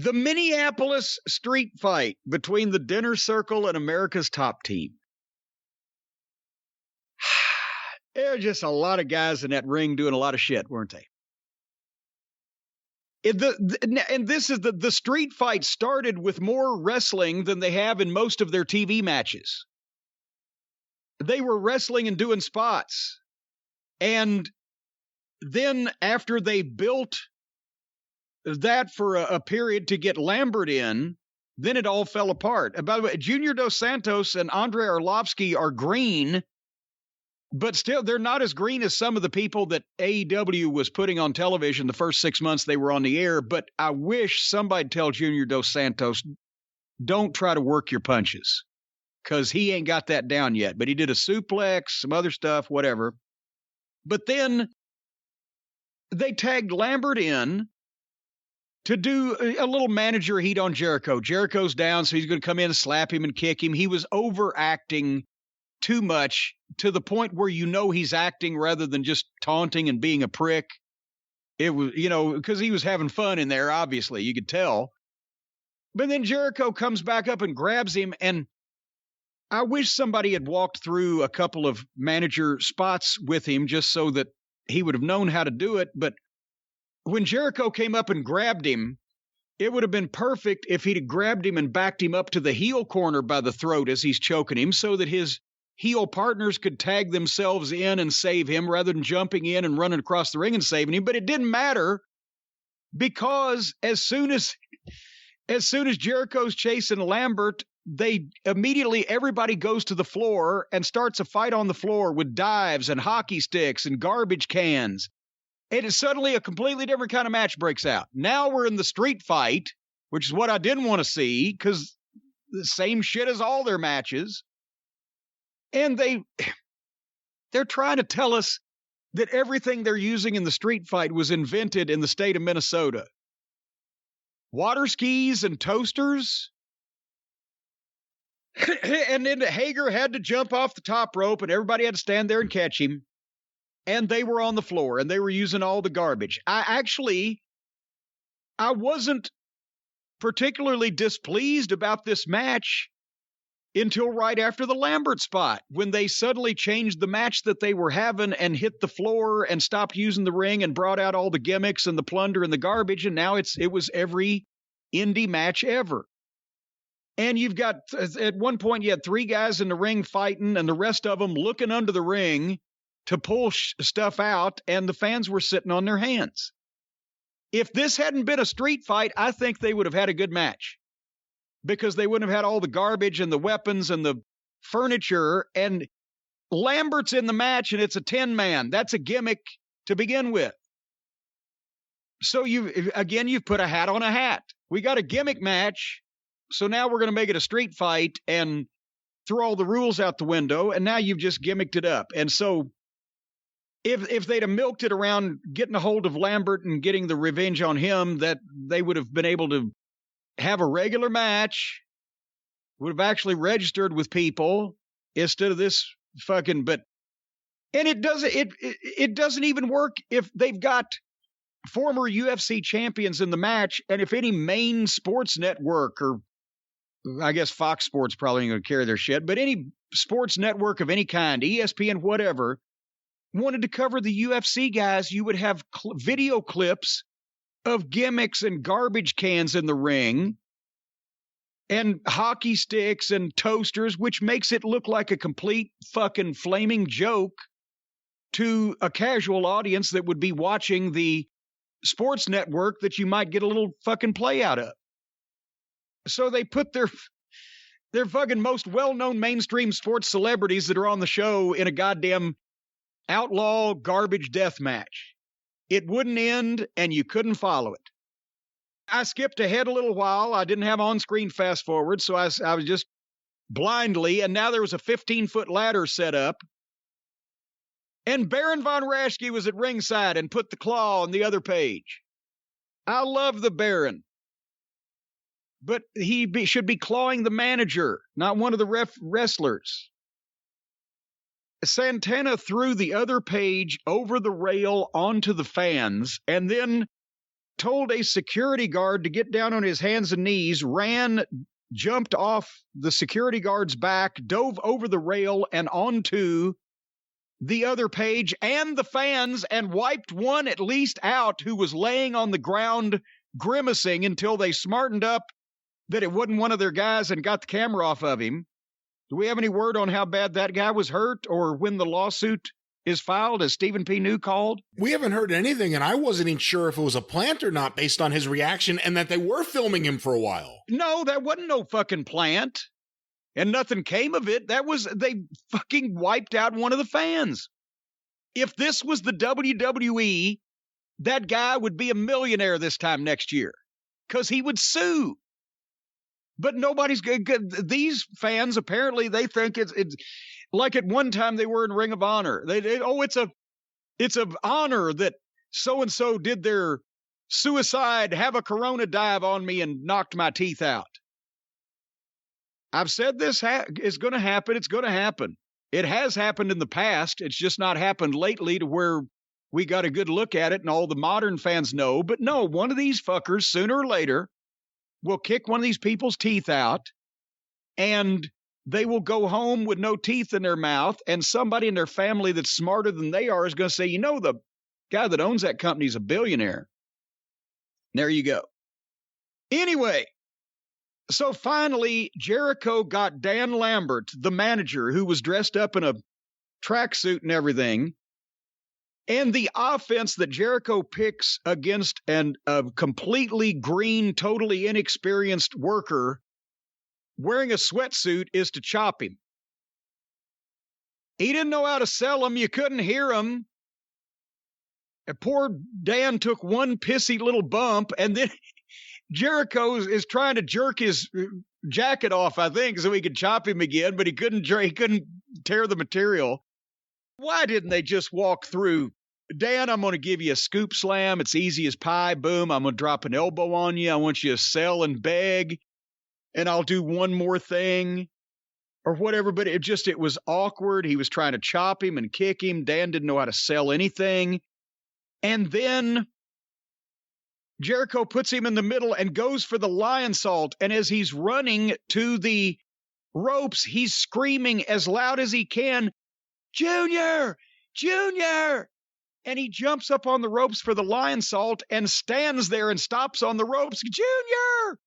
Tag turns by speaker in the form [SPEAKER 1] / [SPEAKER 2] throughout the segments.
[SPEAKER 1] The Minneapolis street fight between the Dinner Circle and America's Top Team. There were just a lot of guys in that ring doing a lot of shit, weren't they? And this is the street fight started with more wrestling than they have in most of their TV matches. They were wrestling and doing spots. And then after they built that for a period to get Lambert in, then it all fell apart. And by the way, Junior Dos Santos and Andrei Arlovsky are green, but still they're not as green as some of the people that AEW was putting on television the first 6 months they were on the air. But I wish somebody'd tell Junior Dos Santos, don't try to work your punches, because he ain't got that down yet. But he did a suplex, some other stuff, whatever. But then they tagged Lambert in to do a little manager heat on Jericho. Jericho's down, so he's going to come in and slap him and kick him. He was overacting too much to the point where you know he's acting rather than just taunting and being a prick. It was, because he was having fun in there, obviously. You could tell. But then Jericho comes back up and grabs him, and I wish somebody had walked through a couple of manager spots with him just so that he would have known how to do it. But when Jericho came up and grabbed him, it would have been perfect if he'd have grabbed him and backed him up to the heel corner by the throat as he's choking him so that his heel partners could tag themselves in and save him rather than jumping in and running across the ring and saving him. But it didn't matter, because as soon as Jericho's chasing Lambert, everybody goes to the floor and starts a fight on the floor with dives and hockey sticks and garbage cans. And it's suddenly a completely different kind of match breaks out. Now we're in the street fight, which is what I didn't want to see, because the same shit as all their matches. And they're trying to tell us that everything they're using in the street fight was invented in the state of Minnesota. Water skis and toasters. And then Hager had to jump off the top rope, and everybody had to stand there and catch him. And they were on the floor, and they were using all the garbage. I wasn't particularly displeased about this match until right after the Lambert spot, when they suddenly changed the match that they were having and hit the floor and stopped using the ring and brought out all the gimmicks and the plunder and the garbage, and now it was every indie match ever. And you've got, at one point, you had 3 guys in the ring fighting, and the rest of them looking under the ring to pull stuff out, and the fans were sitting on their hands. If this hadn't been a street fight, I think they would have had a good match, because they wouldn't have had all the garbage and the weapons and the furniture. And Lambert's in the match, and it's a 10-man. That's a gimmick to begin with. So you've put a hat on a hat. We got a gimmick match, so now we're going to make it a street fight and throw all the rules out the window, and now you've just gimmicked it up. And so if they'd have milked it around getting a hold of Lambert and getting the revenge on him, that they would have been able to have a regular match, would have actually registered with people instead of this fucking. And it doesn't even work if they've got former UFC champions in the match, and if any main sports network, or I guess Fox Sports probably ain't going to carry their shit, but any sports network of any kind, ESPN, whatever, wanted to cover the UFC guys, you would have video clips of gimmicks and garbage cans in the ring and hockey sticks and toasters, which makes it look like a complete fucking flaming joke to a casual audience that would be watching the sports network that you might get a little fucking play out of. So they put their fucking most well-known mainstream sports celebrities that are on the show in a goddamn outlaw garbage death match. It wouldn't end, and you couldn't follow it. I skipped ahead a little while. I didn't have on-screen fast forward, so I was just blindly, and now there was a 15-foot ladder set up, and Baron von Raschke was at ringside and put the claw on the other page. I love the Baron, but he should be clawing the manager, not one of the wrestlers. Santana threw the other page over the rail onto the fans, and then told a security guard to get down on his hands and knees, jumped off the security guard's back, dove over the rail and onto the other page and the fans, and wiped one at least out who was laying on the ground grimacing until they smartened up that it wasn't one of their guys and got the camera off of him. Do we have any word on how bad that guy was hurt or when the lawsuit is filed, as Stephen P. New called?
[SPEAKER 2] We haven't heard anything, and I wasn't even sure if it was a plant or not based on his reaction and that they were filming him for a while.
[SPEAKER 1] No, that wasn't no fucking plant. And nothing came of it. They fucking wiped out one of the fans. If this was the WWE, that guy would be a millionaire this time next year because he would sue. But nobody's good. These fans, apparently, they think it's like at one time they were in Ring of Honor. It's an honor that so-and-so did their suicide, have a Corona dive on me and knocked my teeth out. I've said this is going to happen. It's going to happen. It has happened in the past. It's just not happened lately to where we got a good look at it and all the modern fans know. But no, one of these fuckers, sooner or later, will kick one of these people's teeth out, and they will go home with no teeth in their mouth, and somebody in their family that's smarter than they are is going to say, you know, the guy that owns that company is a billionaire. There you go. Anyway, so finally, Jericho got Dan Lambert, the manager, who was dressed up in a tracksuit and everything, and the offense that Jericho picks against a completely green, totally inexperienced worker wearing a sweatsuit is to chop him. He didn't know how to sell him. You couldn't hear him. And poor Dan took one pissy little bump, and then Jericho is trying to jerk his jacket off, I think, so he could chop him again, but he couldn't tear the material. Why didn't they just walk through? Dan, I'm going to give you a scoop slam. It's easy as pie. Boom. I'm going to drop an elbow on you. I want you to sell and beg, and I'll do one more thing or whatever. But it was awkward. He was trying to chop him and kick him. Dan didn't know how to sell anything. And then Jericho puts him in the middle and goes for the lion salt. And as he's running to the ropes, he's screaming as loud as he can, Junior! Junior! And he jumps up on the ropes for the lion salt and stands there and stops on the ropes, Junior!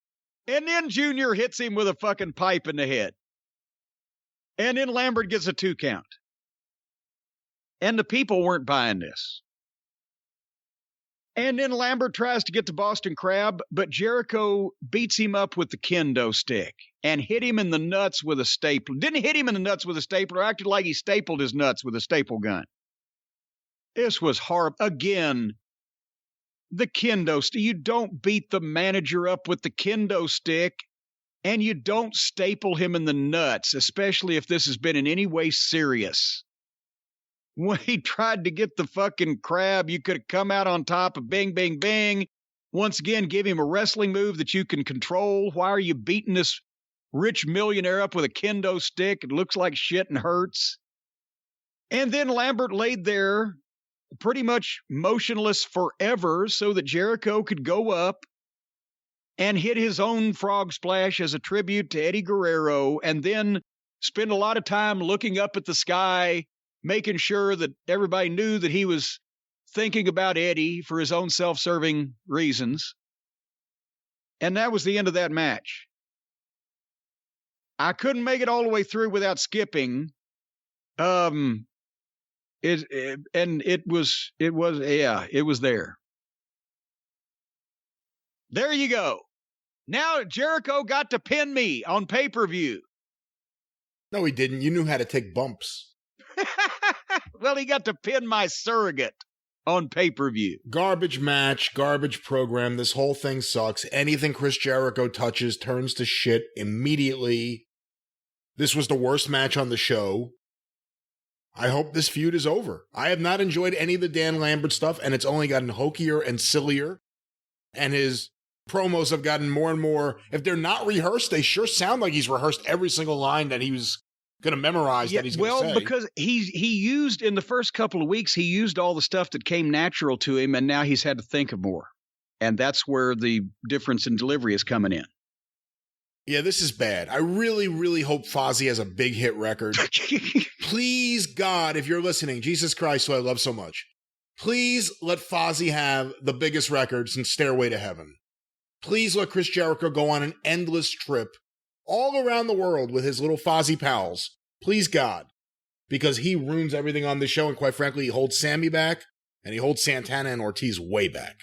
[SPEAKER 1] And then Junior hits him with a fucking pipe in the head. And then Lambert gets a 2 count. And the people weren't buying this. And then Lambert tries to get to Boston Crab, but Jericho beats him up with the kendo stick and hit him in the nuts with a stapler. Didn't hit him in the nuts with a stapler, acted like he stapled his nuts with a staple gun. This was horrible. Again, the kendo stick. You don't beat the manager up with the kendo stick, and you don't staple him in the nuts, especially if this has been in any way serious. When he tried to get the fucking crab, you could have come out on top of bing, bing, bing. Once again, give him a wrestling move that you can control. Why are you beating this rich millionaire up with a kendo stick? It looks like shit and hurts. And then Lambert laid there pretty much motionless forever so that Jericho could go up and hit his own frog splash as a tribute to Eddie Guerrero, and then spend a lot of time looking up at the sky, making sure that everybody knew that he was thinking about Eddie for his own self-serving reasons. And that was the end of that match. I couldn't make it all the way through without skipping. It was there. There you go. Now Jericho got to pin me on pay-per-view.
[SPEAKER 2] No, he didn't. You knew how to take bumps.
[SPEAKER 1] Well, he got to pin my surrogate on pay-per-view.
[SPEAKER 2] Garbage match, garbage program. This whole thing sucks. Anything Chris Jericho touches turns to shit immediately. This was the worst match on the show. I hope this feud is over. I have not enjoyed any of the Dan Lambert stuff, and it's only gotten hokier and sillier. And his promos have gotten more and more. If they're not rehearsed, they sure sound like he's rehearsed every single line that he was going to memorize that he's going to say.
[SPEAKER 1] Well, because he used, in the first couple of weeks, he used all the stuff that came natural to him, and now he's had to think of more. And that's where the difference in delivery is coming in.
[SPEAKER 2] Yeah, this is bad. I really, really hope Fozzy has a big hit record. Please, God, if you're listening, Jesus Christ, who I love so much, please let Fozzy have the biggest record since Stairway to Heaven. Please let Chris Jericho go on an endless trip all around the world with his little Fozzy pals. Please, God. Because he ruins everything on this show, and quite frankly, he holds Sammy back, and he holds Santana and Ortiz way back.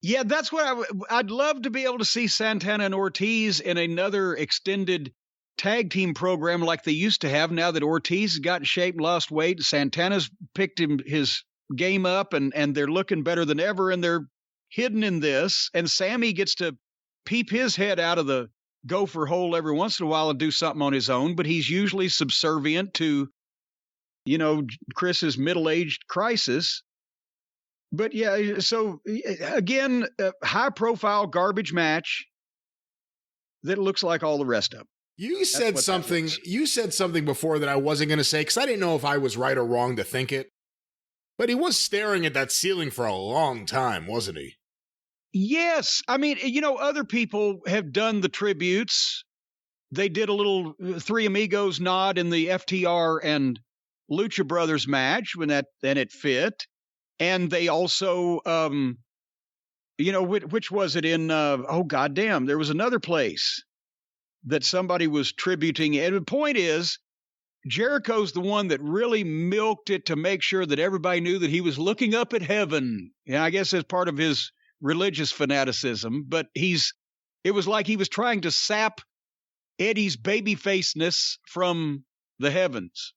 [SPEAKER 1] Yeah, that's what I'd love to be able to see Santana and Ortiz in another extended tag team program like they used to have. Now that Ortiz has got in shape and lost weight, Santana's picked his game up, and they're looking better than ever, and they're hidden in this. And Sammy gets to peep his head out of the gopher hole every once in a while and do something on his own, but he's usually subservient to, Chris's middle-aged crisis. But yeah, so again, a high-profile garbage match that looks like all the rest of them.
[SPEAKER 2] You said something before that I wasn't going to say because I didn't know if I was right or wrong to think it. But he was staring at that ceiling for a long time, wasn't he?
[SPEAKER 1] Yes. I mean, other people have done the tributes. They did a little Three Amigos nod in the FTR and Lucha Brothers match then it fit. And they also, which was it in, goddamn, there was another place that somebody was tributing. And the point is, Jericho's the one that really milked it to make sure that everybody knew that he was looking up at heaven. Yeah, I guess as part of his religious fanaticism. But it was like he was trying to sap Eddie's babyfaceness from the heavens.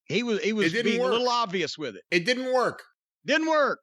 [SPEAKER 1] He was being a little obvious with it.
[SPEAKER 2] It didn't work.
[SPEAKER 1] Didn't work.